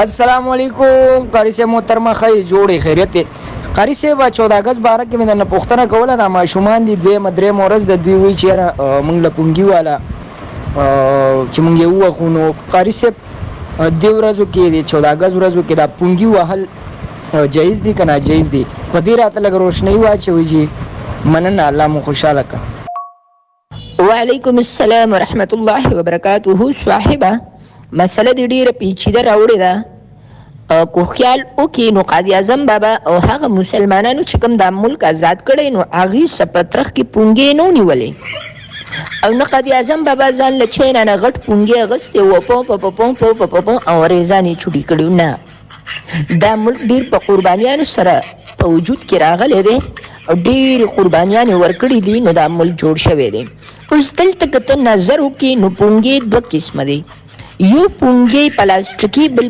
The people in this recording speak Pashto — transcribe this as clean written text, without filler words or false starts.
السلام علیکم قاری صاحب محترمه خیر جوړې خیریت دی قاری صاحب 14 اگست باره کې مې درنه پوښتنه کوله دا ماشومان دي دویمه درېیمه ورځ د دوی وایي چې یاره موږ له پونګي والا چې موږ یې ووهو نو قاري صاحب دې ورځو کې د 14 اګست ورځو کې دا پونګي وهل جایز دي که ناجایز دي په دې راته لږ روشنۍ واچوئ جي مننه الله مو خوشحاله که وعلیکم السلام ورحمت الله وبرکاته صاحبه مسله دې ډېره پیچیده راوړې ده کو خیال وکړي نو قاضي اعظم بابا او هغه مسلمانانو چې کوم دا ملک آزاد کړی نو هغې سپترخ کې پونګې نه ونیولې او نه قاضي اعظم بابا ځان له چین نه غټ پونګې اغوستې و په او ریزان یې چوټي کړي نه دا ملک ډېر په قربانیانو سره په وجود کې راغلی دی او ډېرې قربانیانې ورکړي دي نو دا ملک جوړ شوی دی اوس دلته که ته نظر وکړې نو پونګې دوه قسمه دی یو پونګې پلاستیکي بل